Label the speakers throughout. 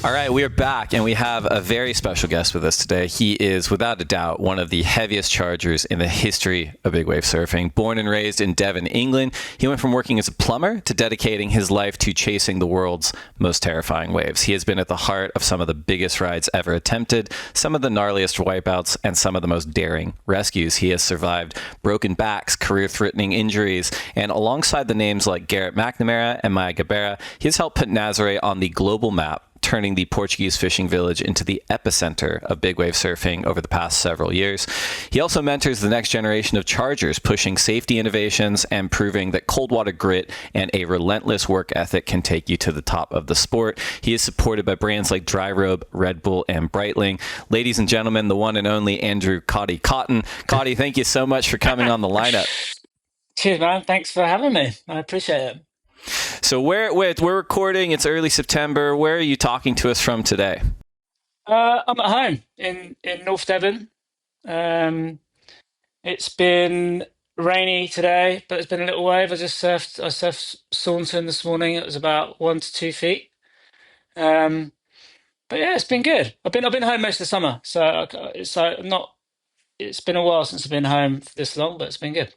Speaker 1: All right, we are back, and we have a very special guest with us today. He is, without a doubt, one of the heaviest chargers in the history of big wave surfing. Born and raised in Devon, England, he went from working as a plumber to dedicating his life to chasing the world's most terrifying waves. He has been at the heart of some of the biggest rides ever attempted, some of the gnarliest wipeouts, and some of the most daring rescues. He has survived broken backs, career-threatening injuries, and alongside the names like Garrett McNamara and Maya Gabera, he has helped put Nazare on the global map, turning the Portuguese fishing village into the epicenter of big wave surfing over the past several years. He also mentors the next generation of chargers, pushing safety innovations and proving that cold water grit and a relentless work ethic can take you to the top of the sport. He is supported by brands like Dryrobe, Red Bull, and Breitling. Ladies and gentlemen, the one and only Andrew Cotty Cotton. Cotty, thank you so much for coming on the lineup.
Speaker 2: Cheers, man. Thanks for having me. I appreciate it.
Speaker 1: So we're recording. It's early September. Where are you talking to us from today?
Speaker 2: I'm at home in North Devon. It's been rainy today, but it's been a little wave. I surfed Saunton this morning. It was about 1 to 2 feet. Um, but yeah, it's been good. I've been home most of the summer, so it's like not. It's been a while since I've been home for this long, but it's been good.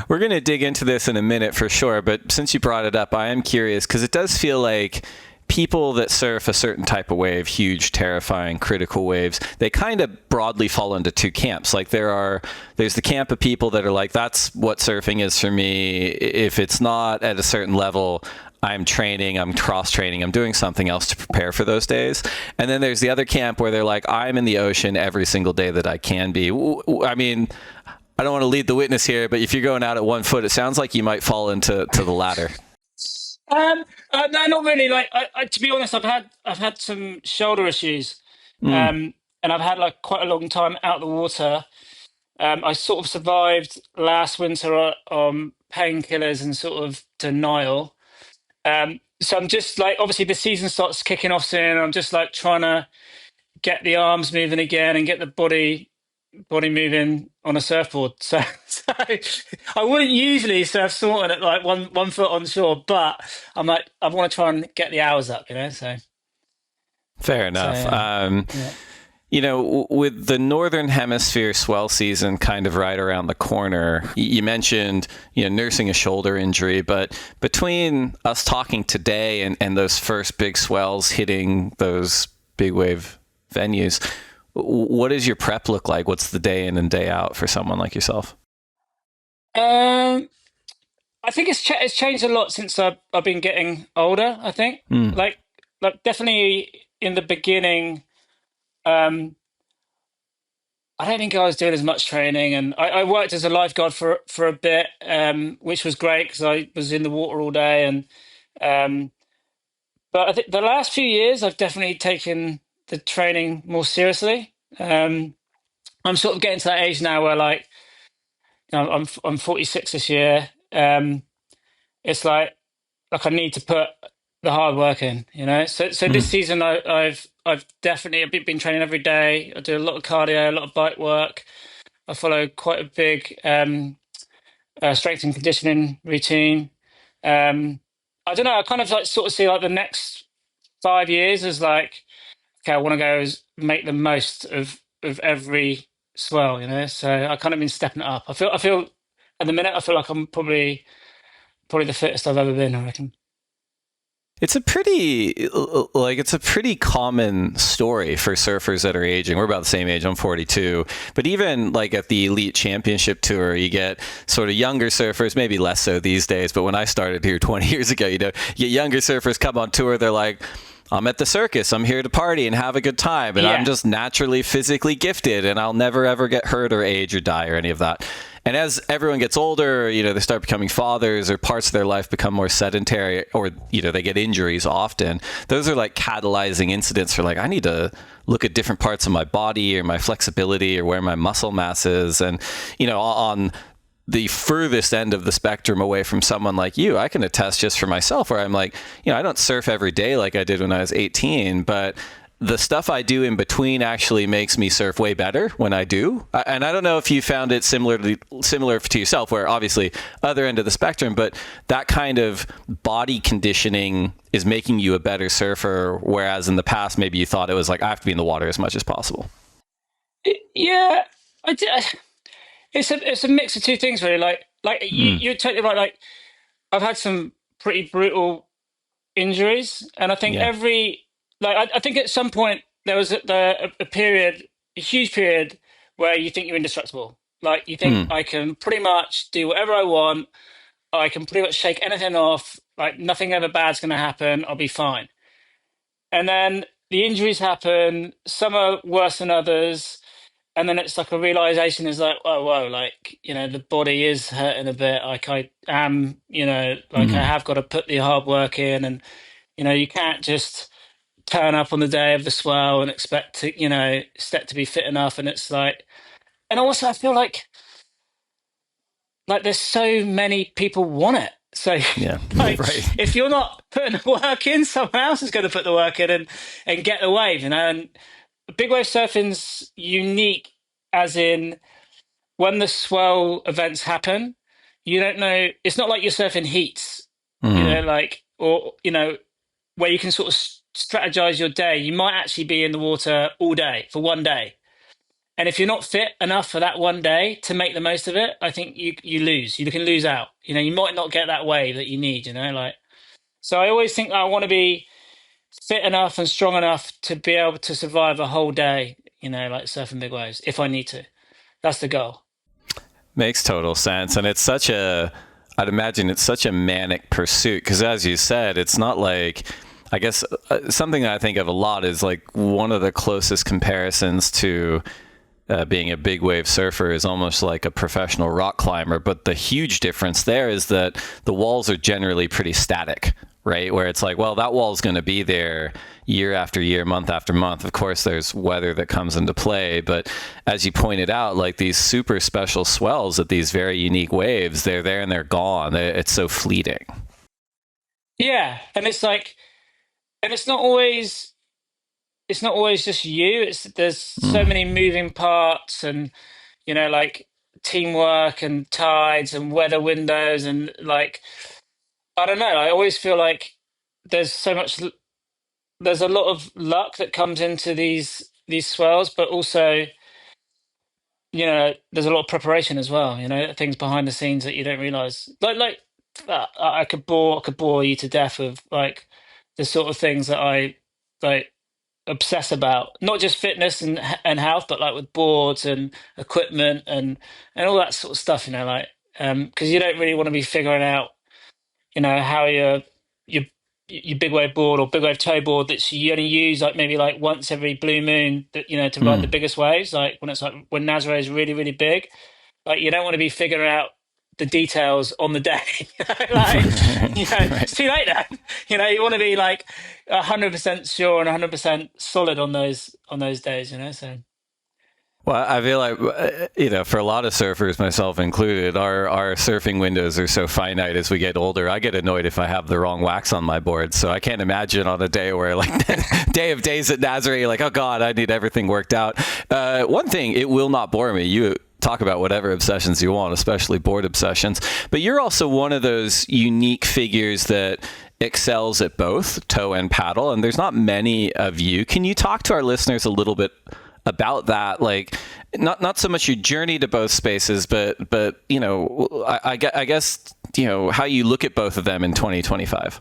Speaker 1: We're going to dig into this in a minute for sure, but since you brought it up, I am curious because it does feel like people that surf a certain type of wave, huge, terrifying, critical waves, they kind of broadly fall into two camps. Like there's the camp of people that are like, that's what surfing is for me. If it's not at a certain level, I'm training, I'm cross-training, I'm doing something else to prepare for those days. And then there's the other camp where they're like, I'm in the ocean every single day that I can be. I mean, I don't want to lead the witness here, but if you're going out at 1 foot, it sounds like you might fall into the latter.
Speaker 2: No, not really. Like, to be honest, I've had some shoulder issues,
Speaker 1: Mm.
Speaker 2: and I've had like quite a long time out of the water. I sort of survived last winter on painkillers and sort of denial. So I'm just like, obviously the season starts kicking off soon. I'm just like trying to get the arms moving again and get the body moving on a surfboard. So I wouldn't usually surf Saunton at like one foot on shore, but I'm like I want to try and get the hours up, you know.
Speaker 1: Fair
Speaker 2: So
Speaker 1: enough.
Speaker 2: yeah.
Speaker 1: With the Northern Hemisphere swell season kind of right around the corner, you mentioned, nursing a shoulder injury, but between us talking today and those first big swells hitting those big wave venues, what does your prep look like? What's the day in and day out for someone like yourself?
Speaker 2: Um, I think it's changed a lot since I've been getting older. I think
Speaker 1: Mm.
Speaker 2: like definitely in the beginning. Um, I don't think I was doing as much training, and I worked as a lifeguard for a bit, which was great because I was in the water all day. And um, but I think the last few years, I've definitely taken the training more seriously. I'm sort of getting to that age now where, like, I'm 46 this year. It's like I need to put the hard work in, you know. So this
Speaker 1: Mm.
Speaker 2: season, I've definitely been training every day. I do a lot of cardio, a lot of bike work. I follow quite a big strength and conditioning routine. Um, I don't know. I kind of like sort of see like the next 5 years as like, okay, I want to go make the most of every swell, you know. So I kind of been stepping it up. I feel at the minute I feel like I'm probably the fittest I've ever been, I reckon.
Speaker 1: It's a pretty common story for surfers that are aging. We're about the same age. I'm 42. But even like at the elite championship tour, you get sort of younger surfers, maybe less so these days. But when I started here 20 years ago, you get younger surfers come on tour. They're like, I'm at the circus. I'm here to party and have a good time. And I'm
Speaker 2: Yeah,
Speaker 1: just naturally physically gifted and I'll never ever get hurt or age or die or any of that. And as everyone gets older, they start becoming fathers or parts of their life become more sedentary or, they get injuries often. Those are like catalyzing incidents for like, I need to look at different parts of my body or my flexibility or where my muscle mass is. And, on the furthest end of the spectrum away from someone like you, I can attest just for myself where I'm like, I don't surf every day like I did when I was 18, but the stuff I do in between actually makes me surf way better when I do. And I don't know if you found it similar to yourself, where obviously other end of the spectrum, but that kind of body conditioning is making you a better surfer, whereas in the past maybe you thought it was like I have to be in the water as much as possible.
Speaker 2: Yeah, I did. It's a mix of two things really. Like
Speaker 1: Mm,
Speaker 2: you're totally right. Like I've had some pretty brutal injuries, and I think
Speaker 1: yeah.
Speaker 2: I think at some point there was a period, a huge period, where you think you're indestructible. Like you think
Speaker 1: Mm,
Speaker 2: I can pretty much do whatever I want. I can pretty much shake anything off. Like nothing ever bad's going to happen. I'll be fine. And then the injuries happen. Some are worse than others. And then it's like a realization is like, oh, whoa, like, the body is hurting a bit. Like I am, like I
Speaker 1: mm,
Speaker 2: have got to put the hard work in. And, you can't just turn up on the day of the swell and expect to, expect to be fit enough. And it's like, and also I feel like there's so many people want it. So
Speaker 1: yeah.
Speaker 2: like
Speaker 1: Right.
Speaker 2: if you're not putting the work in, someone else is going to put the work in and get the wave, and big wave surfing's unique as in when the swell events happen, you don't know, it's not like you're surfing heats,
Speaker 1: Mm,
Speaker 2: like, or, where you can sort of strategize your day. You might actually be in the water all day for one day. And if you're not fit enough for that one day to make the most of it, I think you lose. You can lose out. You might not get that wave that you need, like. So I always think I want to be fit enough and strong enough to be able to survive a whole day, like surfing big waves if I need to. That's the goal.
Speaker 1: makes total sense. And I'd imagine it's such a manic pursuit because, as you said, it's not like, I guess something that I think of a lot is like one of the closest comparisons to being a big wave surfer is almost like a professional rock climber. But the huge difference there is that the walls are generally pretty static, right? Where it's like, well, that wall is going to be there year after year, month after month. Of course, there's weather that comes into play. But as you pointed out, like these super special swells at these very unique waves, they're there and they're gone. It's so fleeting.
Speaker 2: Yeah, and it's like, and it's not always just you. There's so
Speaker 1: Mm,
Speaker 2: many moving parts, and like teamwork and tides and weather windows, and like I don't know. I always feel like there's so much. There's a lot of luck that comes into these swells, but also there's a lot of preparation as well. Things behind the scenes that you don't realize. Like I could bore you to death with like the sort of things that I like obsess about, not just fitness and health, but like with boards and equipment and all that sort of stuff. Like because you don't really want to be figuring out how your your big wave board or big wave toe board that you only use like maybe like once every blue moon that to ride the
Speaker 1: mm.
Speaker 2: biggest waves, like when it's like when Nazare is really really big. Like you don't want to be figuring out the details on the day. Like
Speaker 1: Right.
Speaker 2: it's too late now. You want to be like 100% sure and 100% solid on those days. So
Speaker 1: Well, I feel like, for a lot of surfers, myself included, our surfing windows are so finite as we get older. I get annoyed if I have the wrong wax on my board. So I can't imagine on a day where, like, day of days at Nazare, you're like, oh, God, I need everything worked out. One thing, it will not bore me. You talk about whatever obsessions you want, especially board obsessions. But you're also one of those unique figures that excels at both toe and paddle. And there's not many of you. Can you talk to our listeners a little bit about that, like not so much your journey to both spaces, but I guess how you look at both of them in 2025.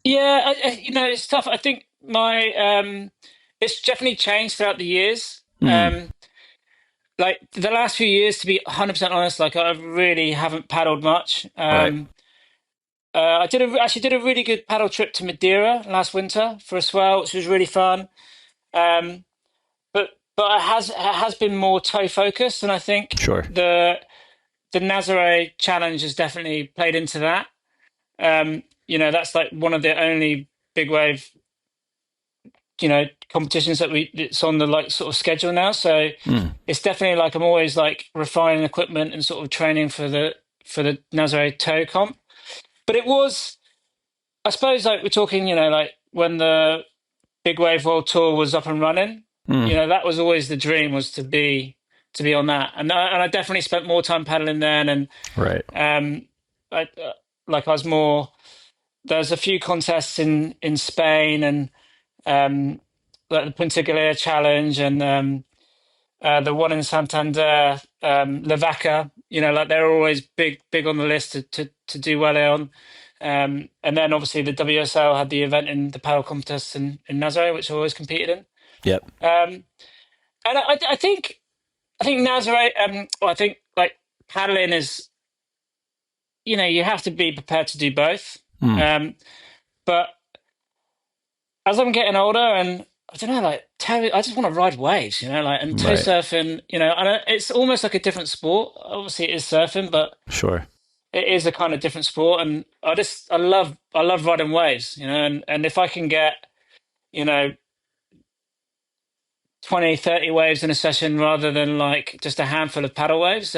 Speaker 2: yeah, it's tough. I think my it's definitely changed throughout the years.
Speaker 1: Mm,
Speaker 2: Like the last few years, to be 100% honest, like I really haven't paddled much.
Speaker 1: right.
Speaker 2: Actually did a really good paddle trip to Madeira last winter for a swell, which was really fun. Um, but it has been more toe focused, and I think
Speaker 1: Sure.
Speaker 2: the Nazare challenge has definitely played into that. That's like one of the only big wave competitions it's on the like sort of schedule now. So
Speaker 1: Mm,
Speaker 2: it's definitely like I'm always like refining equipment and sort of training for the Nazare toe comp. But it was, I suppose, like we're talking, like when the Big Wave World Tour was up and running.
Speaker 1: Mm,
Speaker 2: That was always the dream, was to be on that. And I definitely spent more time paddling then. And
Speaker 1: right.
Speaker 2: um, like I was more. There's a few contests in Spain, and like the Punta Galera Challenge, and the one in Santander, La Vaca. Like they're always big on the list to do well on. And then obviously the WSL had the event in the paddle contest in Nazare, which I always competed in.
Speaker 1: Yep.
Speaker 2: And I think Nazare. Well, I think like paddling is, you have to be prepared to do both.
Speaker 1: Mm,
Speaker 2: But as I'm getting older, and I don't know, like I just want to ride waves, and toe
Speaker 1: right.
Speaker 2: surfing, it's almost like a different sport. Obviously, it is surfing, but
Speaker 1: Sure.
Speaker 2: it is a kind of different sport, and I love riding waves, and if I can get, you know, 20, 30 waves in a session rather than like just a handful of paddle waves,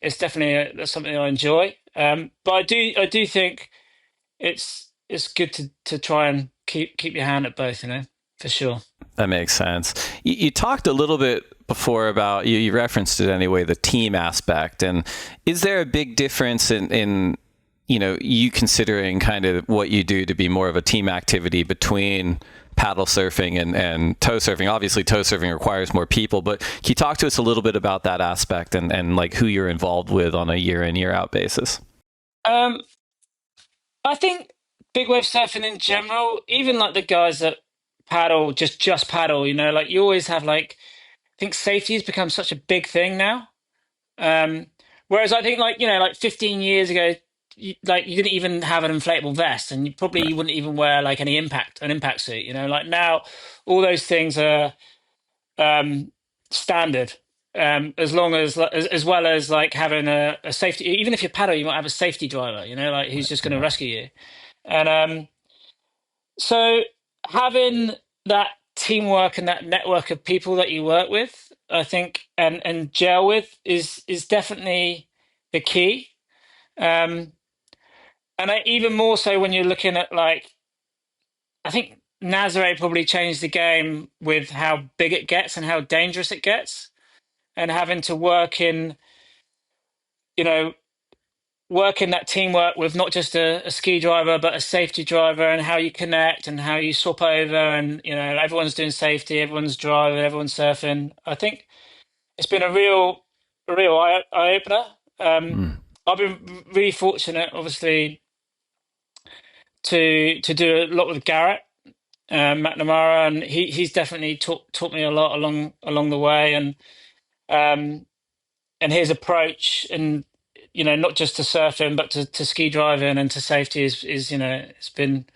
Speaker 2: it's definitely that's something I enjoy. But I do think it's good to try and keep your hand at both, for sure.
Speaker 1: That makes sense. You talked a little bit before about, you referenced it anyway, the team aspect. And is there a big difference in you considering kind of what you do to be more of a team activity between paddle surfing and toe surfing? Obviously, toe surfing requires more people, but can you talk to us a little bit about that aspect and like who you're involved with on a year in, year out basis?
Speaker 2: Um, I think big wave surfing in general, even like the guys that paddle, just paddle, like you always have like, I think safety has become such a big thing now. Um, Whereas I think like 15 years ago, you didn't even have an inflatable vest, and you wouldn't even wear like an impact suit. Like now, all those things are um, standard. As long as well as like having a safety, even if you paddle, you might have a safety driver, like who's just going to
Speaker 1: Yeah.
Speaker 2: rescue you. And so having that teamwork and that network of people that you work with, I think, and gel with is definitely the key. Um, and even more so when you're looking at like, I think Nazare probably changed the game with how big it gets and how dangerous it gets, and having to you know, work in that teamwork with not just a ski driver but a safety driver, and how you connect and how you swap over, and everyone's doing safety, everyone's driving, everyone's surfing. I think it's been a real eye opener.
Speaker 1: Mm.
Speaker 2: I've been really fortunate, obviously, to do a lot with Garrett McNamara, and he's definitely taught me a lot along the way, um, and his approach, and not just to surfing but to ski driving and to safety is it's been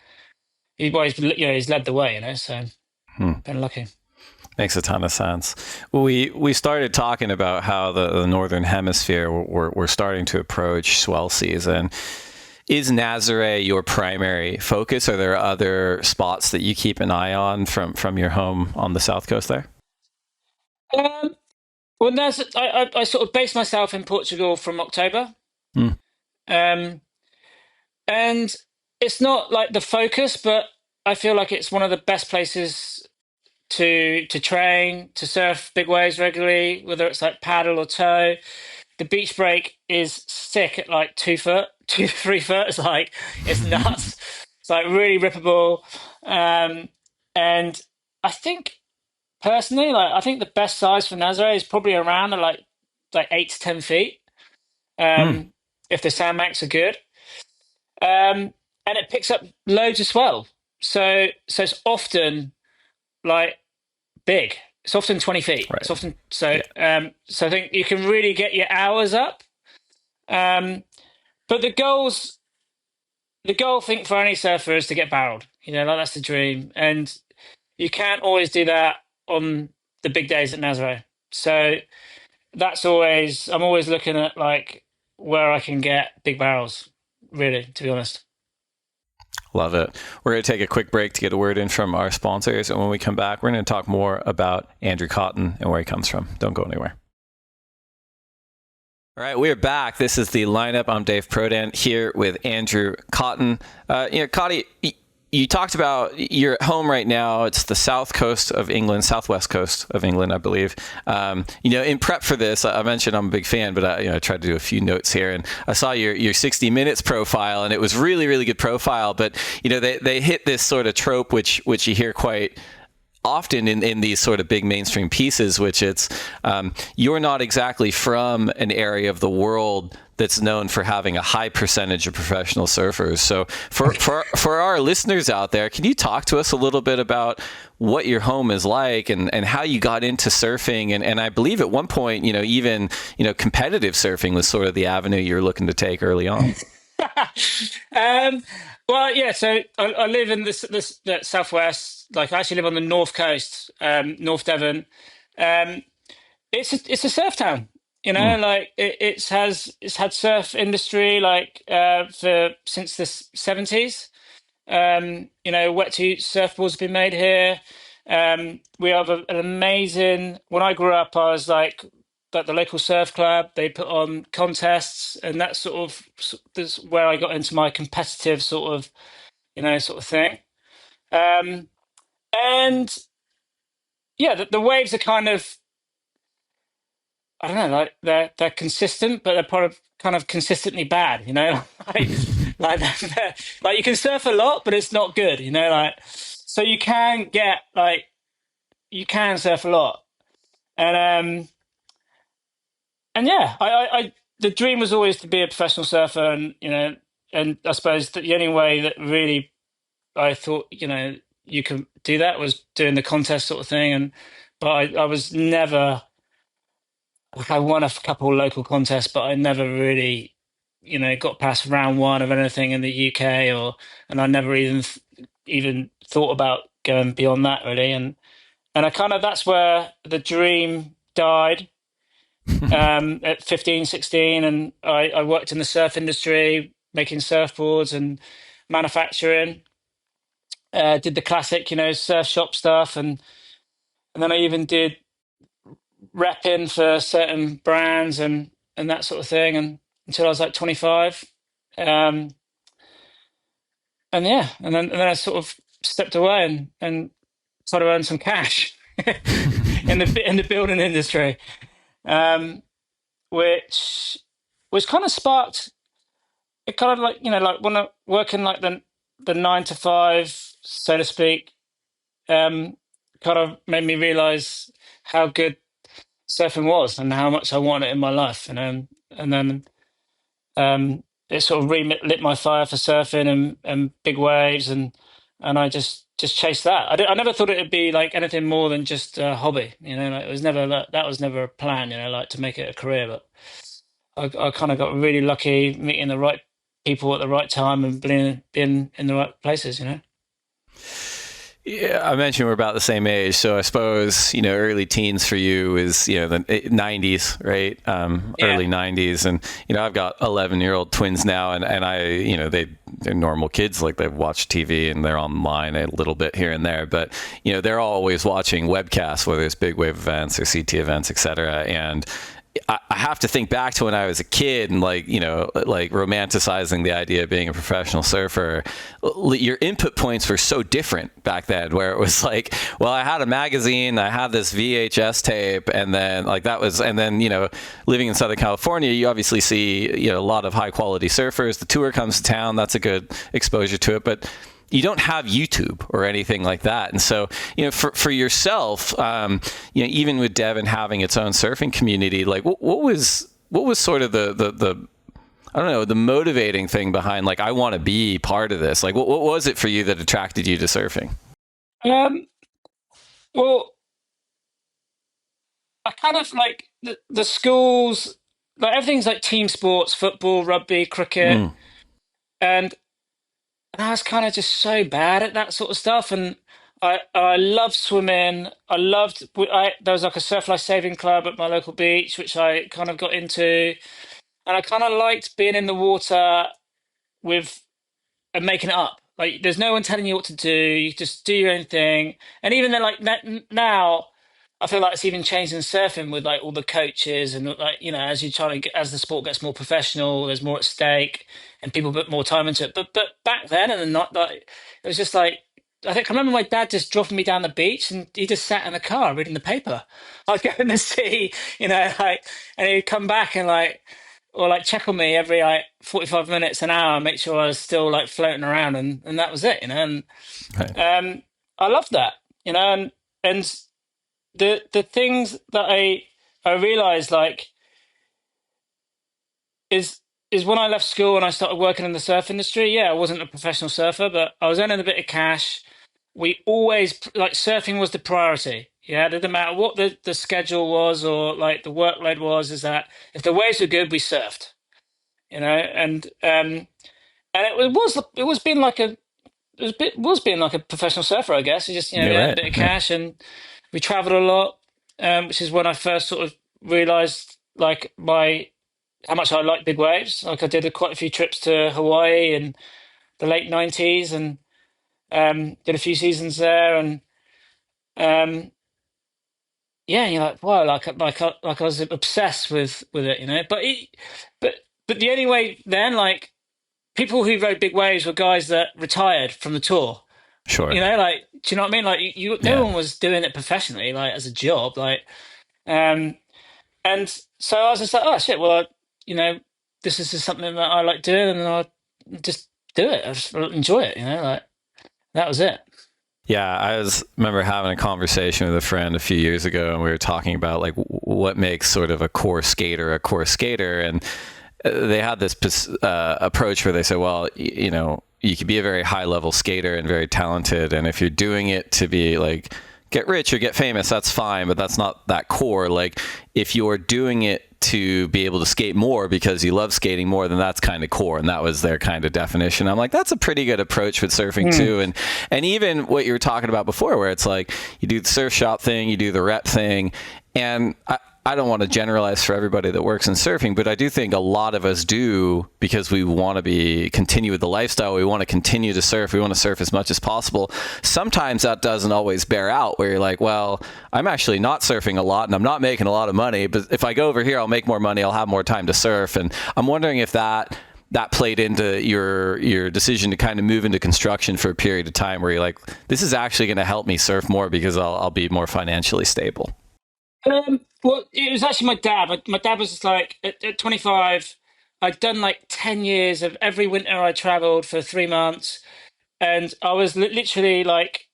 Speaker 2: he's led the way, so
Speaker 1: Hmm.
Speaker 2: been lucky.
Speaker 1: Makes a ton of sense. We started talking about how the northern hemisphere we're starting to approach swell season. Is Nazare your primary focus? Are there other spots that you keep an eye on from your home on the south coast there?
Speaker 2: um, well, I sort of base myself in Portugal from October,
Speaker 1: Hmm.
Speaker 2: um, and it's not like the focus, but I feel like it's one of the best places to train, to surf big waves regularly, whether it's like paddle or toe. The beach break is sick at like 2 foot, 2 to 3 foot. It's nuts. It's like really rippable. And I think personally, I think the best size for Nazare is probably around like 8 to 10 feet.
Speaker 1: Hmm.
Speaker 2: Um, if the sandbanks are good. And it picks up loads of swell. So it's often like big. It's often 20 feet. It's
Speaker 1: Right.
Speaker 2: often so.
Speaker 1: Yeah.
Speaker 2: So I think you can really get your hours up. Um, but the goal, I think, for any surfer is to get barreled. Like that's the dream, and you can't always do that on the big days at Nazare. So I'm always looking at like where I can get big barrels. Really, to be honest.
Speaker 1: Love it. We're going to take a quick break to get a word in from our sponsors. And when we come back, we're going to talk more about Andrew Cotton and where he comes from. Don't go anywhere. All right, we're back. This is the lineup. I'm Dave Prodan here with Andrew Cotton. Cotty, you talked about you're at home right now. It's the south coast of England, southwest coast of England, I believe. In prep for this, I mentioned I'm a big fan, but I tried to do a few notes here, and I saw your 60 Minutes profile, and it was really, really good profile. But they hit this sort of trope, which you hear quite often in these sort of big mainstream pieces, which it's you're not exactly from an area of the world that's known for having a high percentage of professional surfers. So for our listeners out there, can you talk to us a little bit about what your home is like and how you got into surfing? And I believe at one point, even competitive surfing was sort of the avenue you were looking to take early on.
Speaker 2: um, well, yeah. So I live in this southwest. Like I actually live on the north coast, North Devon. Um, it's a surf town.
Speaker 1: Mm.
Speaker 2: Like it's had surf industry like for since the '70s. Wetsuit surfboards have been made here. We have an amazing. When I grew up, I was like the local surf club. They put on contests, and that's this where I got into my competitive sort of thing. Um, and yeah, the waves are kind of I don't know, like they're consistent, but they're kind of consistently bad. like like like you can surf a lot, but it's not good. Like so you can surf a lot, and and yeah, I the dream was always to be a professional surfer, and I suppose that the only way that really I thought you could do that was doing the contest sort of thing, but I was never like I won a couple local contests, but I never really got past round one of anything in the UK, and I never even thought about going beyond that really, and I kind of that's where the dream died at 15, 16, and I worked in the surf industry, making surfboards and manufacturing. Did the classic, surf shop stuff, and then I even did repping for certain brands and that sort of thing, and until I was like 25, um, and yeah, and then I sort of stepped away and tried to earn some cash in the building industry, um, which was kind of sparked. It kind of like like when I working like the 9 to 5, so to speak, kind of made me realize how good surfing was and how much I wanted it in my life, and then it sort of relit my fire for surfing and big waves, and I just chased that. I never thought it'd be like anything more than just a hobby, like it was never that was never a plan, like to make it a career, but I kind of got really lucky meeting the right people at the right time and being in the right places.
Speaker 1: Yeah, I mentioned we're about the same age, so I suppose early teens for you is the '90s, right?
Speaker 2: Yeah.
Speaker 1: Early '90s, and I've got 11-year-old twins now, and I they're normal kids, like they watch TV and they're online a little bit here and there, but they're always watching webcasts, whether it's big wave events or CT events, etc. And I have to think back to when I was a kid and like romanticizing the idea of being a professional surfer. Your input points were so different back then, where it was like, well, I had a magazine, I had this VHS tape, and then living in Southern California, you obviously see a lot of high quality surfers. The tour comes to town, that's a good exposure to it, but you don't have YouTube or anything like that. And so, for yourself, even with Devon having its own surfing community, like what was sort of the I don't know, the motivating thing behind like, I want to be part of this? Like, what was it for you that attracted you to surfing?
Speaker 2: Um, well, I kind of like the schools, like everything's like team sports, football, rugby, cricket,
Speaker 1: Mm.
Speaker 2: and I was kind of just so bad at that sort of stuff. And I loved swimming. There was like a surf life saving club at my local beach, which I kind of got into, and I kind of liked being in the water with and making it up. Like there's no one telling you what to do. You just do your own thing. And even then, like now. I feel like it's even changed in surfing with like all the coaches and like as you try to get, as the sport gets more professional, there's more at stake and people put more time into it. But back then and not like it was just like I remember my dad just dropping me down the beach and he just sat in the car reading the paper. I'd go in the sea, like and he'd come back and like or like check on me every like 45 minutes an hour, make sure I was still like floating around and that was it. And
Speaker 1: Right.
Speaker 2: I loved that, and the things that I realized like is is when I left school and I started working in the surf industry. Yeah, I wasn't a professional surfer, but I was earning a bit of cash. We always like surfing was the priority. Yeah, it didn't matter what the schedule was or like the workload was. Is that if the waves were good, we surfed. And it was being like was being like a professional surfer, I guess. You just
Speaker 1: You're
Speaker 2: we earned a
Speaker 1: right.
Speaker 2: bit of
Speaker 1: Yeah.
Speaker 2: cash and we traveled a lot, which is when I first sort of realized like my how much I like big waves. Like I did quite a few trips to Hawaii in the late '90s and did a few seasons there, and um, yeah, and you're like, wow, like I was obsessed with it, but but the only way then, like people who rode big waves were guys that retired from the tour.
Speaker 1: Sure.
Speaker 2: Like, do you know what I mean? Like, no
Speaker 1: Yeah.
Speaker 2: one was doing it professionally, like as a job, like, um, and so I was just like, oh shit, well, you know, this is just something that I like doing, and I just do it. I just enjoy it, like that was it.
Speaker 1: Yeah, remember having a conversation with a friend a few years ago, and we were talking about like what makes sort of a core skater a core skater, and they had this approach where they said, well, you could be a very high level skater and very talented, and if you're doing it to be like get rich or get famous, that's fine, but that's not that core. Like if you're doing it to be able to skate more because you love skating more, then that's kind of core. And that was their kind of definition. I'm like, that's a pretty good approach with surfing
Speaker 2: Mm.
Speaker 1: too. And even what you were talking about before, where it's like you do the surf shop thing, you do the rep thing. And I don't want to generalize for everybody that works in surfing, but I do think a lot of us do because we want to continue with the lifestyle. We want to continue to surf. We want to surf as much as possible. Sometimes that doesn't always bear out where you're like, well, I'm actually not surfing a lot and I'm not making a lot of money, but if I go over here, I'll make more money. I'll have more time to surf. And I'm wondering if that played into your decision to kind of move into construction for a period of time where you're like, this is actually going to help me surf more because I'll be more financially stable.
Speaker 2: Well, it was actually my dad. My dad was just like at 25. I'd done like 10 years of every winter I traveled for 3 months, and I was literally like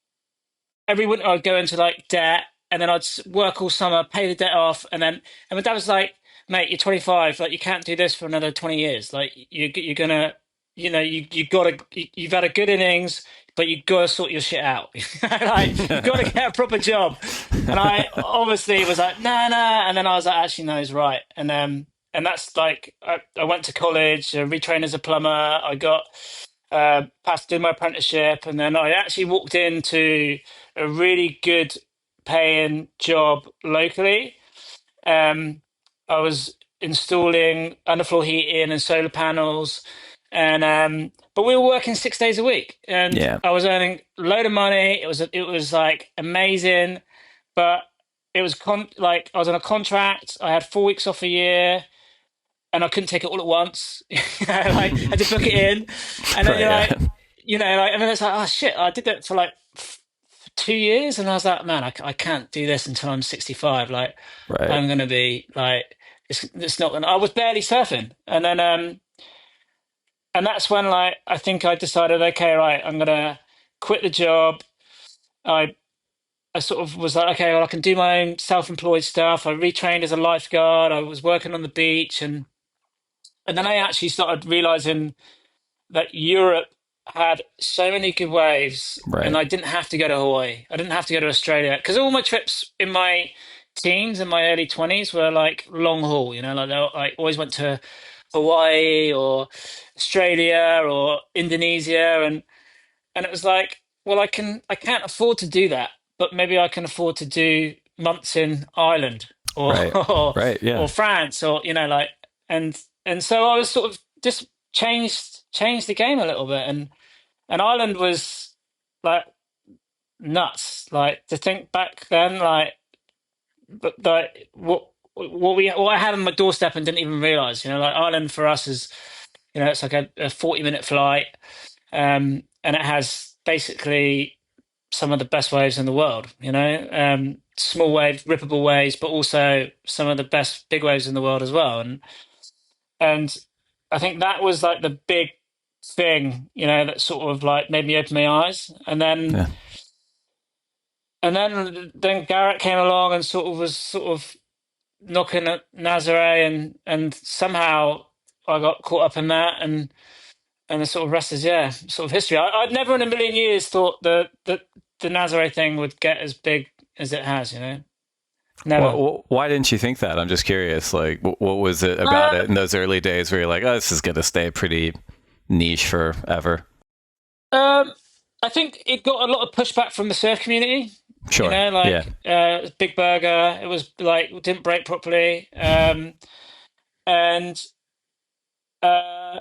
Speaker 2: every winter I'd go into like debt, and then I'd work all summer, pay the debt off, and my dad was like, "Mate, you're 25. Like you can't do this for another 20 years. Like you're gonna, you gotta, you've had a good innings, but you gotta sort your shit out. Like you gotta get a proper job." And I obviously was like, "Nah, nah," and then I was like, "Actually, no, he's right." And that's like I went to college, retrained as a plumber. I got passed doing my apprenticeship, and then I actually walked into a really good paying job locally. Um, I was installing underfloor heating and solar panels, and but we were working 6 days a week, and
Speaker 1: Yeah.
Speaker 2: I was earning a load of money. It was like amazing, but it was like I was on a contract. I had 4 weeks off a year and I couldn't take it all at once. Like I had to book it in, and then
Speaker 1: Right.
Speaker 2: you're
Speaker 1: Yeah.
Speaker 2: like, and then it's like, oh shit, I did that for like 2 years, and I was like, man, I can't do this until I'm 65. Like
Speaker 1: Right.
Speaker 2: I'm gonna be like, it's not gonna. I was barely surfing, and that's when like I think I decided, okay, right, I'm gonna quit the job. I I sort of was like, okay, well, I can do my own self-employed stuff. I retrained as a lifeguard. I was working on the beach, and then I actually started realizing that Europe had so many good waves, and
Speaker 1: Right.
Speaker 2: I didn't have to go to Hawaii. I didn't have to go to Australia because all my trips in my teens and my early 20s were like long haul. Like I always went to Hawaii or Australia or Indonesia, and it was like, well, I can't afford to do that, but maybe I can afford to do months in Ireland or
Speaker 1: Right. Right. Yeah.
Speaker 2: or France or like and so I was sort of just changed the game a little bit, and Ireland was like nuts. Like to think back then, like but like what I had on my doorstep and didn't even realize. Like Ireland for us is, it's like a 40-minute flight, and it has basically some of the best waves in the world. Small waves, rippable waves, but also some of the best big waves in the world as well. And I think that was like the big thing, that sort of like made me open my eyes. And then
Speaker 1: Yeah.
Speaker 2: then Garrett came along and sort of knocking at Nazare, and somehow I got caught up in that, and the sort of rest is, yeah, sort of history. I'd never in a million years thought that the Nazare thing would get as big as it has. Never.
Speaker 1: Why didn't you think that? I'm just curious. Like, what was it about
Speaker 2: Uh,
Speaker 1: it in those early days where you're like, oh, this is going to stay pretty niche forever?
Speaker 2: um, I think it got a lot of pushback from the surf community.
Speaker 1: Sure. Yeah.
Speaker 2: Like Big Burger. It was like didn't break properly, and uh,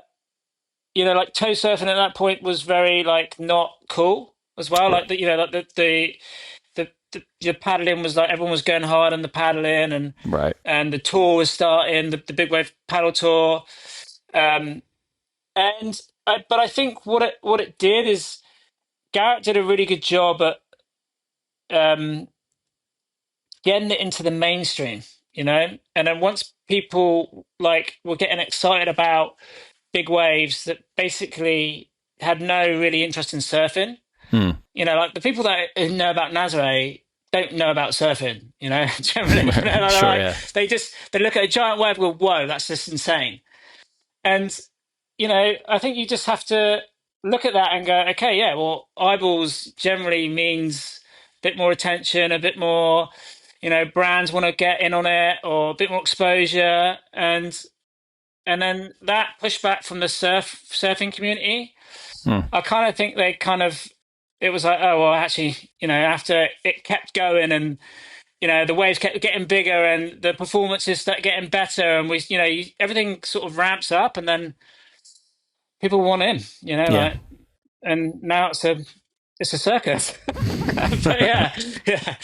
Speaker 2: like toe surfing at that point was very like not cool as well.
Speaker 1: R-
Speaker 2: Like like the paddling was like everyone was going hard on the paddling,
Speaker 1: Right.
Speaker 2: and the tour was starting, the big wave paddle tour, um, but I think what it did is Garrett did a really good job at um, getting it into the mainstream, and then once people like were getting excited about big waves that basically had no really interest in surfing.
Speaker 1: Hmm.
Speaker 2: Like the people that know about Nazare don't know about surfing, generally.
Speaker 1: Sure. Yeah.
Speaker 2: They look at a giant wave and go, whoa, that's just insane. And, I think you just have to look at that and go, okay, yeah, well, eyeballs generally means a bit more attention, a bit more, brands want to get in on it, or a bit more exposure. And then that pushback from the surfing community,
Speaker 1: Hmm.
Speaker 2: I kind of think it was like, oh well, actually, after it kept going, and the waves kept getting bigger and the performances start getting better, and everything sort of ramps up, and then people want in,
Speaker 1: Yeah.
Speaker 2: like, and now it's a circus. But yeah, yeah.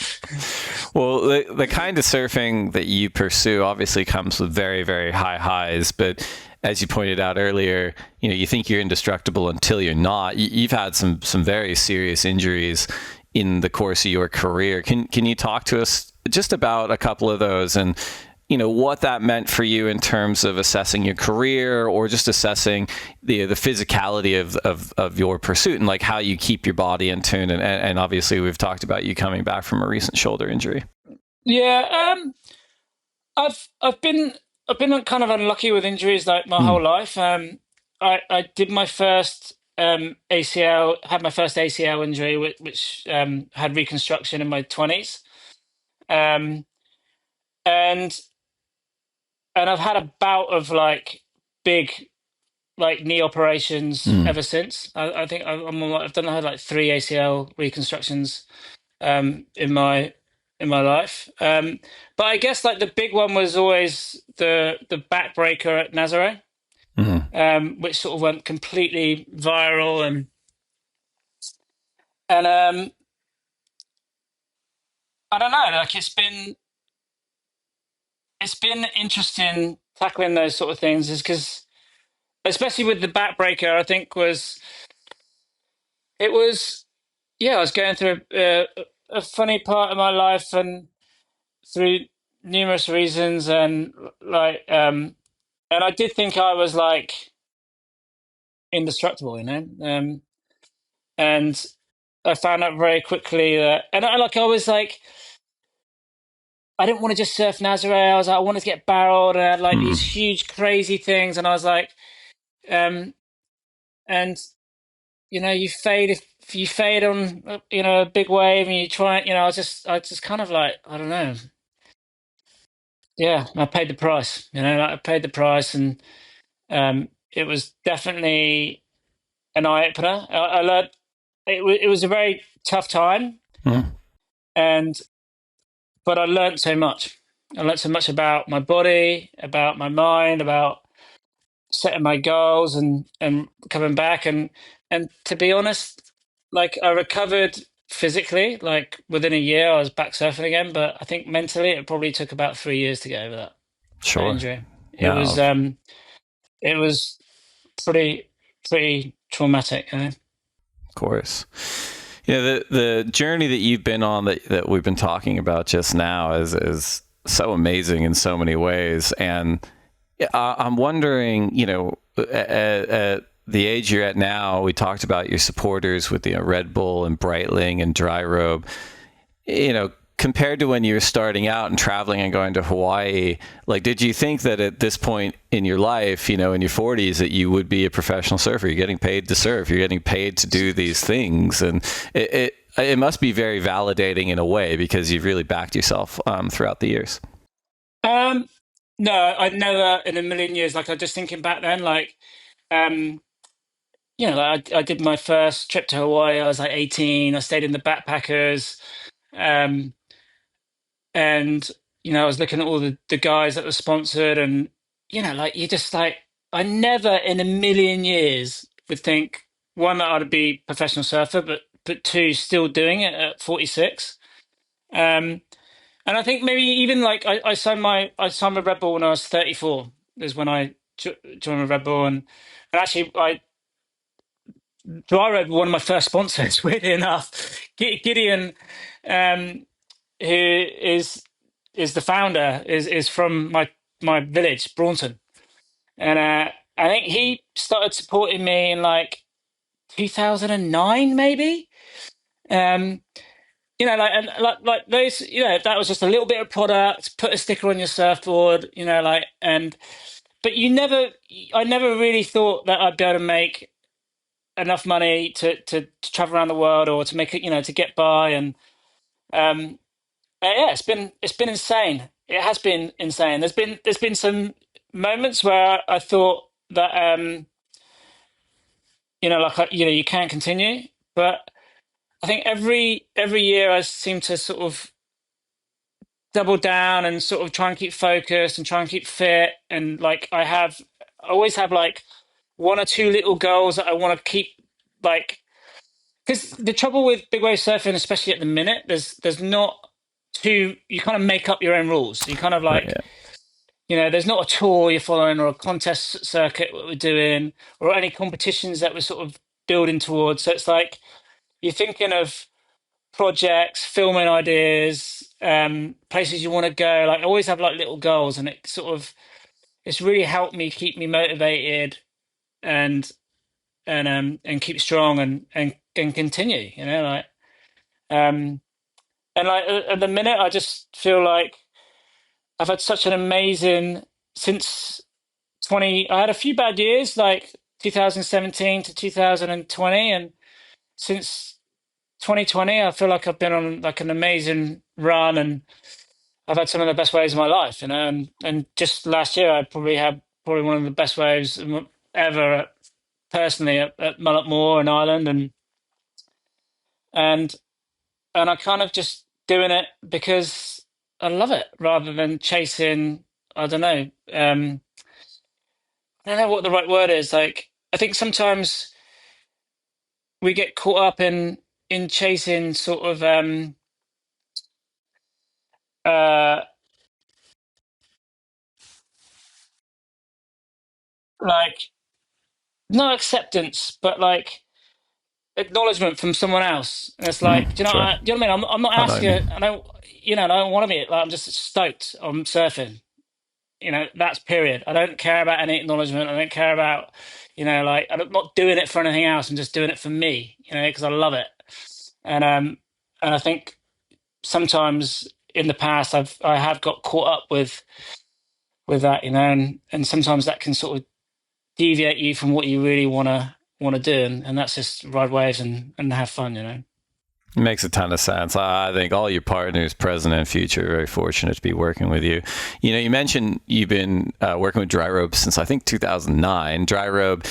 Speaker 1: Well, the kind of surfing that you pursue obviously comes with very, very high highs. But as you pointed out earlier, you think you're indestructible until you're not. You've had some very serious injuries in the course of your career. Can you talk to us just about a couple of those, and what that meant for you in terms of assessing your career, or just assessing the physicality of your pursuit, and like how you keep your body in tune, and obviously we've talked about you coming back from a recent shoulder injury.
Speaker 2: Yeah, I've been kind of unlucky with injuries like my
Speaker 1: Hmm.
Speaker 2: whole life. I did my first ACL, had my first ACL injury, which had reconstruction in my 20s, um, and I've had a bout of like big like knee operations
Speaker 1: Hmm.
Speaker 2: ever since. I think I've done I had like three ACL reconstructions in my life. But I guess like the big one was always the backbreaker at Nazaré,
Speaker 1: Hmm.
Speaker 2: which sort of went completely viral, and I don't know, like it's been interesting tackling those sort of things, is because especially with the backbreaker, I think it was yeah, I was going through a funny part of my life, and through numerous reasons, and I did think I was like indestructible, and I found out very quickly that, and I was like, I didn't want to just surf Nazare. I was like, I wanted to get barreled, and I had like
Speaker 1: Hmm.
Speaker 2: these huge crazy things, and I was like, um, and you fade if you fade on a big wave, and you try, I just kind of like, I don't know, yeah, I paid the price, like I paid the price, and it was definitely an eye opener. I learned it was a very tough time,
Speaker 1: Hmm.
Speaker 2: and but I learned so much. I learned so much about my body, about my mind, about setting my goals, and coming back, and to be honest, like I recovered physically, like within a year, I was back surfing again. But I think mentally, it probably took about 3 years to get over that
Speaker 1: Sure.
Speaker 2: injury. It
Speaker 1: No,
Speaker 2: was it was pretty traumatic. You know?
Speaker 1: of course. You know, the journey that you've been on that we've been talking about just now is so amazing in so many ways. And I'm wondering, you know, at the age you're at now, we talked about your supporters with the Red Bull and Breitling and Dryrobe. You know, compared to when you were starting out and traveling and going to Hawaii, like, did you think that at this point in your life, you know, in your 40s, that you would be a professional surfer? You're getting paid to surf. You're getting paid to do these things. And it must be very validating in a way because you've really backed yourself throughout the years.
Speaker 2: Um, no, I'd never in a million years. Like, I just thinking back then, like, um, you know, like I did my first trip to Hawaii. I was like 18. I stayed in the backpackers. Um, and I was looking at all the guys that were sponsored, and like you just like I never in a million years would think one that I'd be a professional surfer, but two still doing it at 46. Um, and I think maybe even like I signed my Red Bull when I was 34. Is when I joined my Red Bull, and actually I Dryrobe were one of my first sponsors. Weirdly enough, Gideon. Um, who is the founder is from my village, Braunton, and I think he started supporting me in like 2009, maybe. Um, like and like those, that was just a little bit of product, put a sticker on your surfboard, like and but I never really thought that I'd be able to make enough money to travel around the world or to make it, to get by and um yeah, it's been insane. It has been insane. There's been some moments where I thought that like you can't continue, but I think every year I seem to sort of double down and sort of try and keep focused and try and keep fit and like I always have like one or two little goals that I want to keep like because the trouble with big wave surfing, especially at the minute, there's not too you kind of make up your own rules. You kind of
Speaker 1: Right.
Speaker 2: like
Speaker 1: Yeah.
Speaker 2: there's not a tour you're following or a contest circuit what we're doing or any competitions that we're sort of building towards. So it's like you're thinking of projects, filming ideas, places you want to go. Like I always have like little goals, and it's really helped me keep me motivated and and keep strong and continue. Like and like at the minute, I just feel like I've had such an amazing since 20 I had a few bad years like 2017 to 2020, and since 2020 I feel like I've been on like an amazing run, and I've had some of the best waves of my life, and just last year I probably had one of the best waves ever personally at Mullet Moor in Ireland, and I kind of just doing it because I love it rather than chasing. I don't know. I don't know what the right word is. Like I think sometimes we get caught up in chasing sort of uh like not acceptance but like acknowledgement from someone else, and it's like
Speaker 1: Sure.
Speaker 2: do you know what I mean? I'm not
Speaker 1: I know what you
Speaker 2: asking.
Speaker 1: mean.
Speaker 2: I don't I don't want to be like I'm just stoked I'm surfing. That's period. I don't care about any acknowledgement. I don't care about like I'm not doing it for anything else. I'm just doing it for me, because I love it. And I think sometimes in the past I have got caught up with that, and sometimes that can sort of deviate you from what you really want to do, and that's just ride waves and have fun.
Speaker 1: It makes a ton of sense. I think all your partners, present and future, are very fortunate to be working with you. You mentioned you've been working with Dryrobe since I think 2009. Dryrobe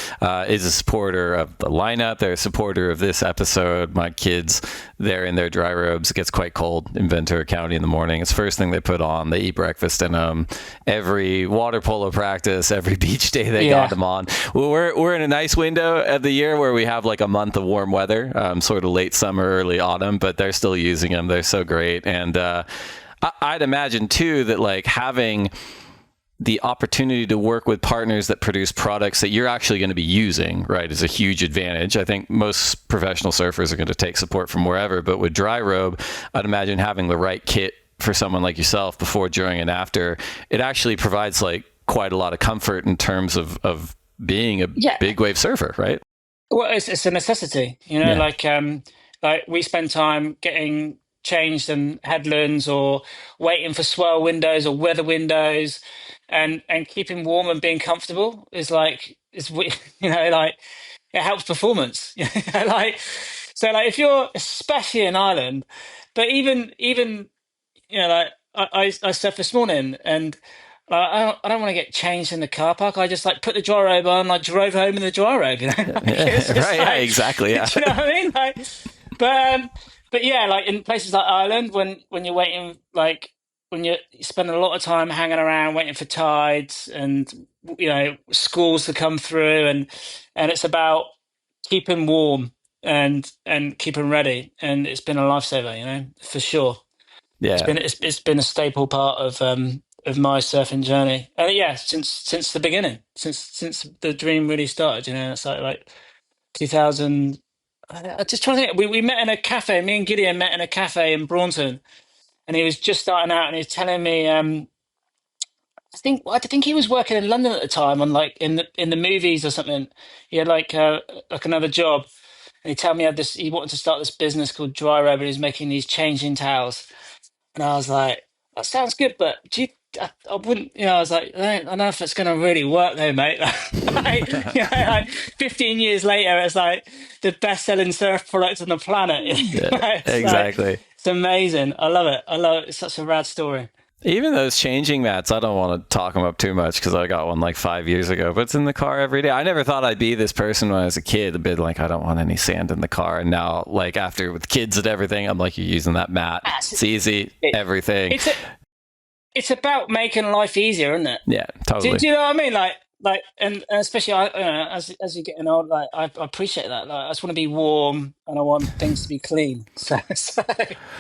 Speaker 1: is a supporter of the lineup. They're a supporter of this episode. My kids, they're in their Dryrobes. It gets quite cold in Ventura County in the morning. It's the first thing they put on. They eat breakfast in them. Every water polo practice, every beach day, they got them on. We're in a nice window of the year where we have like a month of warm weather, sort of late summer, early autumn. bought them, but they're still using them. They're so great. And I'd imagine too that like having the opportunity to work with partners that produce products that you're actually going to be using, right, is a huge advantage. I think most professional surfers are going to take support from wherever, but with Dryrobe, I'd imagine having the right kit for someone like yourself before, during, and after, it actually provides like quite a lot of comfort in terms of being a big wave surfer, right?
Speaker 2: Well, it's a necessity, like we spend time getting changed in headlands or waiting for swell windows or weather windows, and keeping warm and being comfortable is like like it helps performance. Like so, like if you're especially in Ireland, but even like I surfed this morning and. I don't want to get changed in the car park. I just like put the dry robe on. I drove home in the dry robe. Like, it's just
Speaker 1: Right? Yeah, exactly. Yeah.
Speaker 2: do you know what I mean? Like, but yeah, like in places like Ireland, when you're waiting, like when you're spending a lot of time hanging around waiting for tides and schools to come through, and it's about keeping warm and keeping ready, and it's been a lifesaver, for sure. It's
Speaker 1: Yeah.
Speaker 2: been it's been a staple part of my surfing journey. Yeah, since the beginning, since the dream really started. It's like 2000. I just trying to think. We met in a cafe. Me and Gideon met in a cafe in Braunton, and he was just starting out, and he was telling me. I think he was working in London at the time on like in the movies or something. He had like another job, and he told me he wanted to start this business called Dryrobe, and he was making these changing towels. And I was like, that sounds good, but I wouldn't, I was like, I don't know if it's going to really work though, mate. Like 15 years later, it's like the best selling surf product on the planet.
Speaker 1: Yeah,
Speaker 2: It's like,
Speaker 1: exactly.
Speaker 2: it's amazing. I love it. I love it. It's such a rad story.
Speaker 1: Even those changing mats, I don't want to talk them up too much because I got one like 5 years ago, but it's in the car every day. I never thought I'd be this person when I was a kid, a bit like, I don't want any sand in the car. And now, like, after with kids and everything, I'm like, you're using that mat. It's easy, everything.
Speaker 2: It's about making life easier, isn't it?
Speaker 1: Yeah, totally.
Speaker 2: Do you know what I mean? And especially as you're getting old, like I appreciate that. Like I just want to be warm and I want things to be clean. So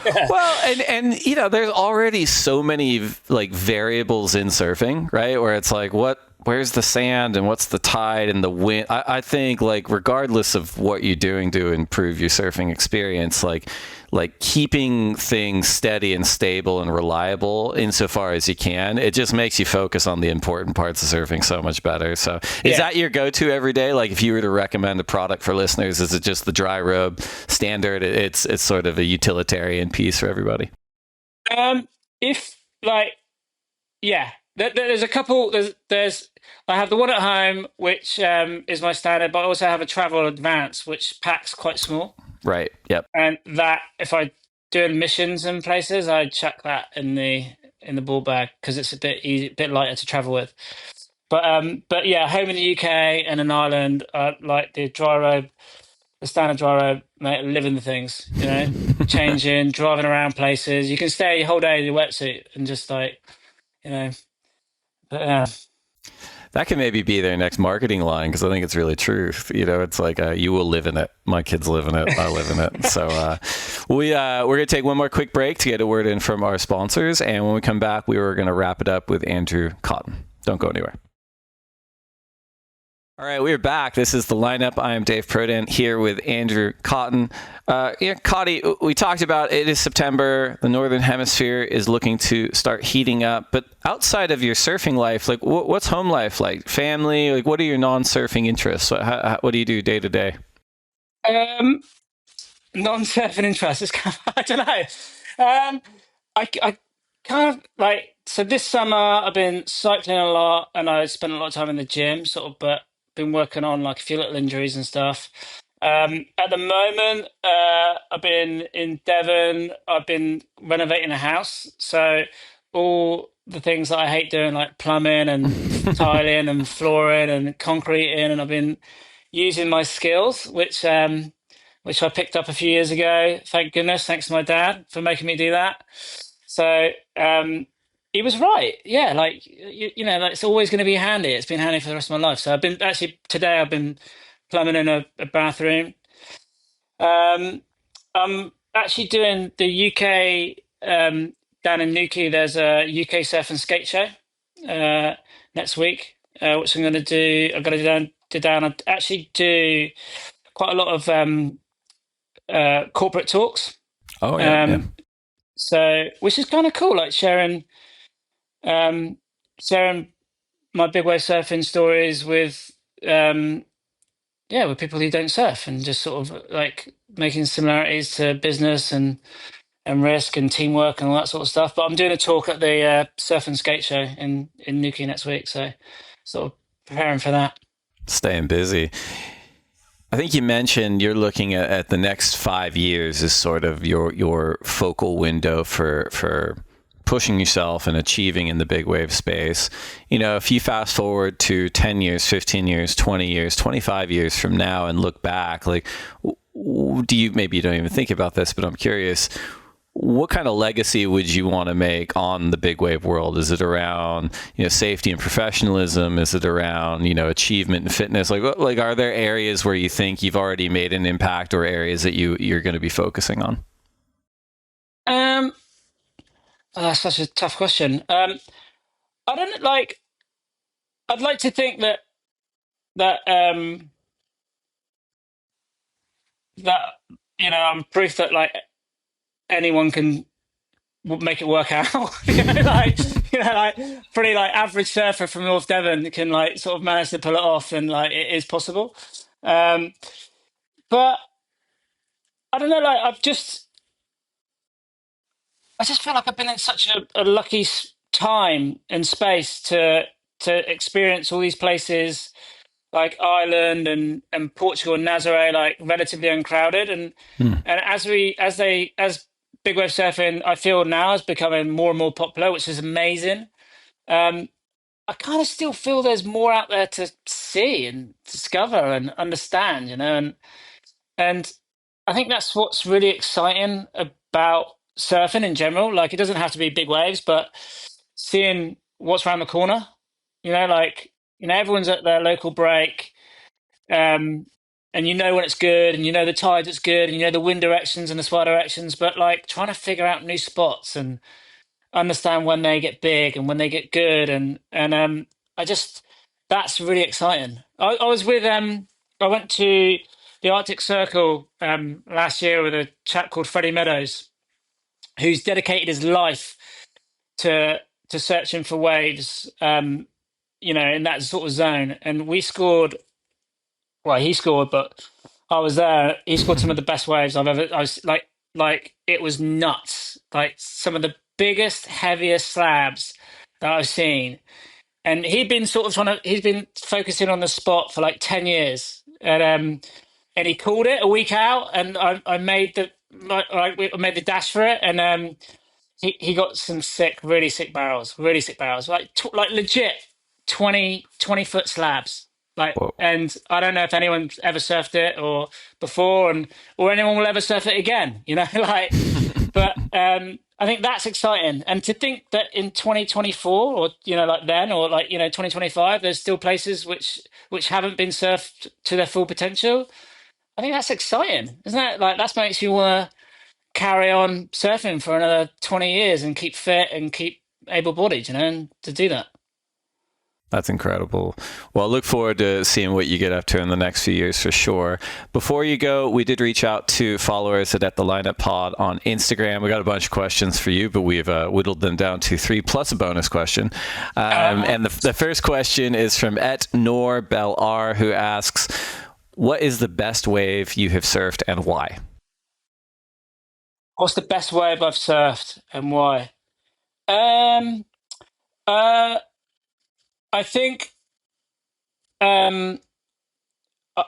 Speaker 2: yeah.
Speaker 1: Well, and there's already so many like variables in surfing, right? Where it's like, where's the sand and what's the tide and the wind? I think like regardless of what you're doing to improve your surfing experience, like keeping things steady and stable and reliable insofar as you can, it just makes you focus on the important parts of surfing so much better. So is that your go-to every day? Like if you were to recommend a product for listeners, is it just the Dryrobe standard? It's sort of a utilitarian piece for everybody.
Speaker 2: If like yeah, there's a couple. There's I have the one at home which is my standard, but I also have a travel advance which packs quite small.
Speaker 1: Right. Yep.
Speaker 2: And that if I doing missions in places, I chuck that in the ball bag because it's a bit easy, a bit lighter to travel with. But yeah, home in the UK and in Ireland, like the dry robe, the standard dry robe, mate, living the things, changing, driving around places. You can stay a whole day in your wetsuit and just like, you know, but yeah.
Speaker 1: That can maybe be their next marketing line because I think it's really true. It's like you will live in it. My kids live in it. I live in it. So we're going to take one more quick break to get a word in from our sponsors. And when we come back, we were going to wrap it up with Andrew Cotton. Don't go anywhere. All right, we're back. This is The Lineup. I am Dave Prodan here with Andrew Cotton. Cotty, we talked about it is September. The Northern Hemisphere is looking to start heating up. But outside of your surfing life, like what's home life like? Family? Like what are your non-surfing interests? What do you do day to day?
Speaker 2: Non-surfing interests. It's kind of, I don't know. I kind of like so this summer I've been cycling a lot and I spent a lot of time in the gym, sort of, but been working on like a few little injuries and stuff. At the moment, I've been in Devon. I've been renovating a house, so all the things that I hate doing, like plumbing and tiling and flooring and concreting, and I've been using my skills, which I picked up a few years ago. Thank goodness, thanks to my dad for making me do that. So he was right. Yeah, like like it's always going to be handy. It's been handy for the rest of my life. So I've been plumbing in a bathroom. Um, I'm actually doing the UK down in Newquay. There's a UK surf and skate show uh, next week, which I'm going to do. I'm going to down. I actually do quite a lot of corporate talks.
Speaker 1: Oh yeah, yeah.
Speaker 2: Um, so which is kind of cool, like um, sharing my big wave surfing stories with with people who don't surf, and just sort of like making similarities to business and risk and teamwork and all that sort of stuff. But I'm doing a talk at the surf and skate show in Newquay next week, so sort of preparing for that.
Speaker 1: Staying busy. I think you mentioned you're looking at the next 5 years as sort of your focal window for pushing yourself and achieving in the big wave space. You know, if you fast forward to 10 years, 15 years, 20 years, 25 years from now and look back, like, do you, maybe you don't even think about this, but I'm curious, what kind of legacy would you want to make on the big wave world? Is it around, safety and professionalism? Is it around, achievement and fitness? Like are there areas where you think you've already made an impact, or areas that you're going to be focusing on?
Speaker 2: Um, that's such a tough question. I don't like. I'd like to think that that I'm proof that like anyone can make it work out. Like pretty like average surfer from North Devon can like sort of manage to pull it off, and like it is possible. Um, but I don't know. Like I just feel like I've been in such a lucky time and space to experience all these places like Ireland and Portugal and Nazaré, like relatively uncrowded,
Speaker 1: Hmm.
Speaker 2: and as big wave surfing, I feel now is becoming more and more popular, which is amazing. Um, I kind of still feel there's more out there to see and discover and understand, and I think that's what's really exciting about surfing in general. Like, it doesn't have to be big waves, but seeing what's around the corner, like, everyone's at their local break, um, and when it's good, and the tide that's good, and the wind directions and the swell directions, but like trying to figure out new spots and understand when they get big and when they get good, and I just that's really exciting. I was with I went to the Arctic Circle last year with a chap called Freddie Meadows, who's dedicated his life to searching for waves, in that sort of zone. And we scored. Well, he scored, but I was there. He scored some of the best waves I've ever. I was like it was nuts. Like some of the biggest, heaviest slabs that I've seen. And he'd been sort of he's been focusing on the spot for like 10 years. And he called it a week out, and I made I made the dash for it, and he got some really sick barrels, like like legit 20 foot slabs. Like,
Speaker 1: Whoa.
Speaker 2: and I don't know if anyone's ever surfed it or before, and or anyone will ever surf it again, like, but I think that's exciting. And to think that in 2024, or like then, or like 2025, there's still places which haven't been surfed to their full potential. I think that's exciting, isn't it? Like, that makes you want to carry on surfing for another 20 years and keep fit and keep able-bodied, and to do that.
Speaker 1: That's incredible. Well, I look forward to seeing what you get up to in the next few years for sure. Before you go, we did reach out to followers at The Lineup Pod on Instagram. We got a bunch of questions for you, but we've whittled them down to 3 plus a bonus question. And the first question is from @NorBelR, who asks, what is the best wave you have surfed and why?
Speaker 2: What's the best wave I've surfed and why? Um, uh, I think um, I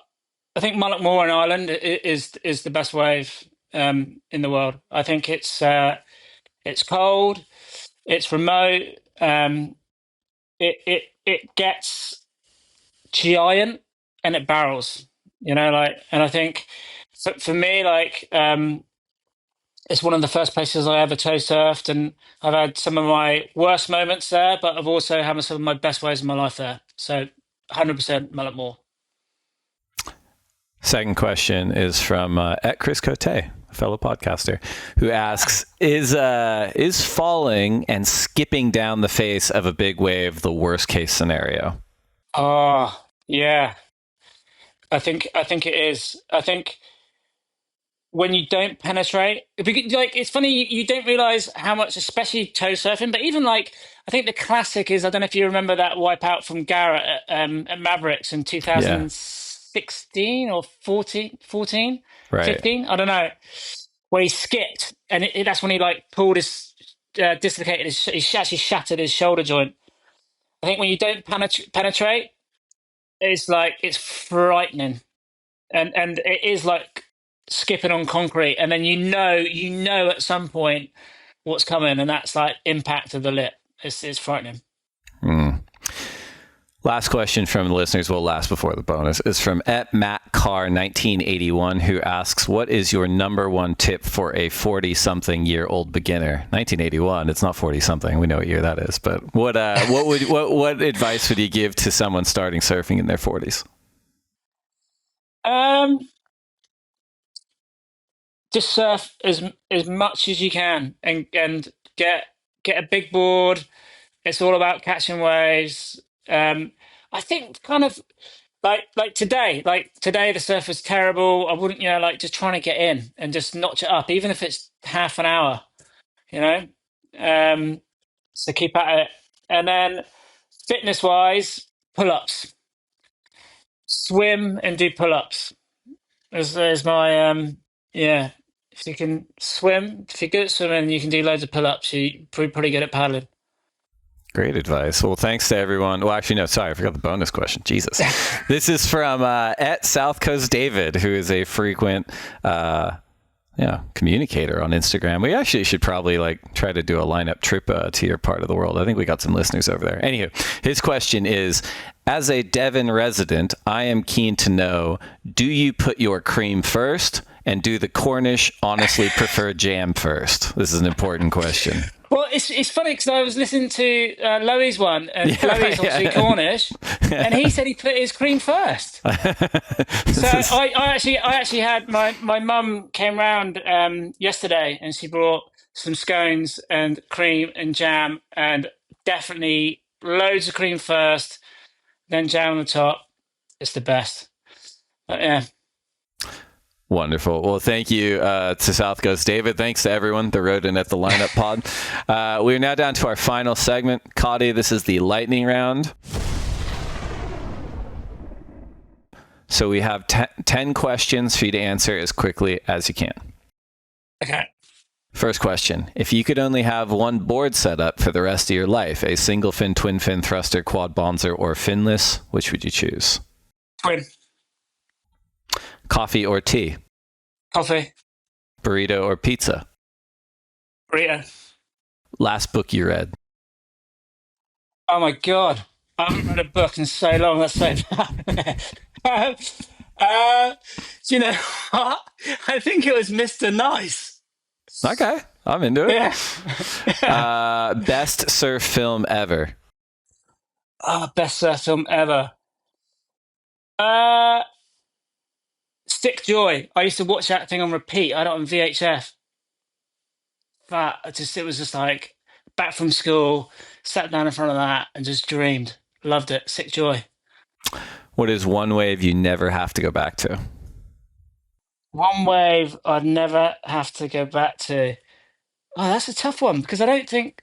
Speaker 2: I think Mullockmore in Ireland is the best wave in the world. I think it's cold, it's remote, it gets giant, and it barrels. Like, and I think for me, like, it's one of the first places I ever toe surfed, and I've had some of my worst moments there, but I've also had some of my best waves in my life there. So 100% Mulletmore.
Speaker 1: Second question is from @Chris Cote, fellow podcaster, who asks, is falling and skipping down the face of a big wave the worst case scenario?
Speaker 2: Oh, yeah. I think it is. I think when you don't penetrate, like it's funny you don't realize how much, especially toe surfing, but even like I think the classic is I don't know if you remember that wipeout from Garrett at Mavericks in
Speaker 1: Yeah,
Speaker 2: 2016 or 14,
Speaker 1: right.
Speaker 2: 15, I don't know, where he skipped and that's when he like pulled his dislocated his he actually shattered his shoulder joint. I think when you don't penetrate, it's like it's frightening, and it is like skipping on concrete, and then you know at some point what's coming, and that's like impact of the lip. It's frightening.
Speaker 1: Mm. Last question from the listeners, will last before the bonus, is from @MattCar1981, who asks, what is your number one tip for a 40-something-year-old beginner? 1981, it's not 40-something. We know what year that is. But what advice would you give to someone starting surfing in their 40s?
Speaker 2: Um, just surf as much as you can, and get a big board. It's all about catching waves. I think kind of like today the surf was terrible. I wouldn't, like just trying to get in and just notch it up, even if it's half an hour, you know. Um, so keep at it, and then fitness wise, pull ups, swim and do pull ups. There's my yeah. If you can swim, if you're good at swimming, you can do loads of pull ups. You're pretty good at paddling.
Speaker 1: Great advice. Well, thanks to everyone. Well, actually, no, sorry, I forgot the bonus question. Jesus. This is from at South Coast David, who is a frequent communicator on Instagram. We actually should probably try to do a lineup trip to your part of the world. I think we got some listeners over there. Anywho, his question is, as a Devon resident, I am keen to know, do you put your cream first, and do the Cornish honestly prefer jam first? This is an important question.
Speaker 2: Well, it's funny because I was listening to Loey's one, and
Speaker 1: Yeah,
Speaker 2: Loey's
Speaker 1: right,
Speaker 2: obviously
Speaker 1: yeah.
Speaker 2: Cornish, and he said he put his cream first. So
Speaker 1: This is
Speaker 2: I actually had my mum came round yesterday, and she brought some scones and cream and jam, and definitely loads of cream first, then jam on the top. It's the best. But yeah.
Speaker 1: wonderful. Well, thank you to South Coast David. Thanks to everyone that wrote in at the lineup pod. We're now down to our final segment. Cotty, this is the lightning round. So we have 10 questions for you to answer as quickly as you can.
Speaker 2: Okay.
Speaker 1: First question. If you could only have one board setup for the rest of your life, a single fin, twin fin, thruster, quad bonzer, or finless, which would you choose?
Speaker 2: Twin.
Speaker 1: Coffee or tea?
Speaker 2: Coffee.
Speaker 1: Burrito or pizza?
Speaker 2: Burrito.
Speaker 1: Last book you read?
Speaker 2: Oh my God. I haven't read a book in so long. That's so bad. uh, do you know what? I think it was Mr. Nice.
Speaker 1: Okay, I'm into it.
Speaker 2: Yeah. Yeah.
Speaker 1: Best surf film ever?
Speaker 2: Oh, best surf film ever. Uh, Stick Joy. I used to watch that thing on repeat. I had it on VHF. But it was just like back from school, sat down in front of that and just dreamed. Loved it. Sick Joy.
Speaker 1: What is one wave you never have to go back to?
Speaker 2: One wave I'd never have to go back to. Oh, that's a tough one because I don't think.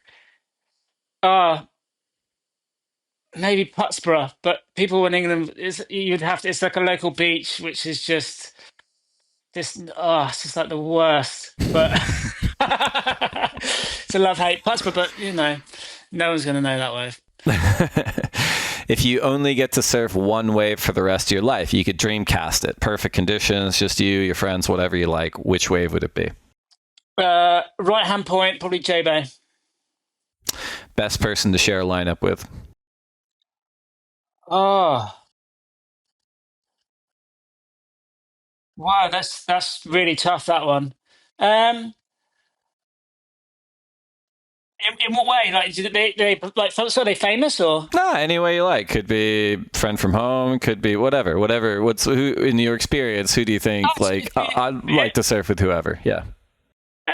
Speaker 2: Uh, maybe Putsborough, but people in England, you'd have to. It's like a local beach, which is just this. Oh, it's just like the worst. But it's a love hate Putsborough, but no one's gonna know that wave.
Speaker 1: If you only get to surf one wave for the rest of your life, you could dreamcast it. Perfect conditions, just you, your friends, whatever you like. Which wave would it be?
Speaker 2: Right hand point, probably J Bay.
Speaker 1: Best person to share a lineup with?
Speaker 2: Oh, wow, that's really tough, that one. Um, In what way? Like, they like, so are they famous or?
Speaker 1: Nah, any way you like. Could be friend from home. Could be whatever. Whatever. What's who in your experience? Who do you think?
Speaker 2: Oh,
Speaker 1: Like, I'd like to surf with whoever. Yeah.
Speaker 2: uh,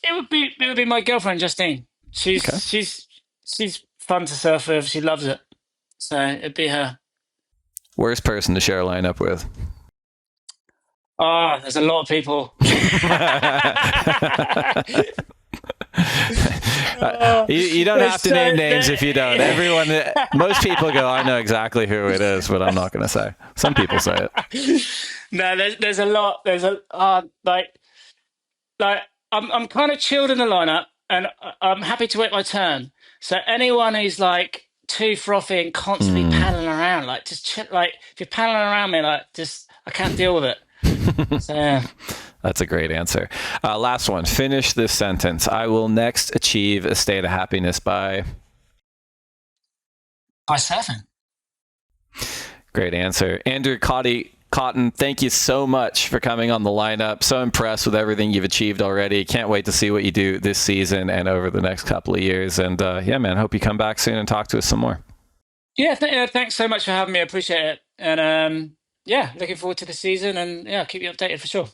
Speaker 2: it would be my girlfriend Justine.
Speaker 1: Okay.
Speaker 2: She's fun to surf with. She loves it. So it'd be her.
Speaker 1: Worst person to share a lineup with.
Speaker 2: Oh, there's a lot of people.
Speaker 1: You don't have
Speaker 2: There's
Speaker 1: to
Speaker 2: so
Speaker 1: name names if you don't. Everyone, most people go, I know exactly who it is, but I'm not going to say. Some people say it.
Speaker 2: No, there's a lot. There's a like I'm kind of chilled in the lineup, and I'm happy to wait my turn. So anyone who's like too frothy and constantly paddling around, like just chill, like if you're paddling around me, like just I can't deal with it. So yeah.
Speaker 1: That's a great answer. Last one. Finish this sentence. I will next achieve a state of happiness by.
Speaker 2: By surfing.
Speaker 1: Great answer. Andrew Cotton, thank you so much for coming on the lineup. So impressed with everything you've achieved already. Can't wait to see what you do this season and over the next couple of years. And yeah, man, hope you come back soon and talk to us some more.
Speaker 2: Yeah, thanks so much for having me. I appreciate it. And yeah, looking forward to the season, and yeah, I'll keep you updated for sure.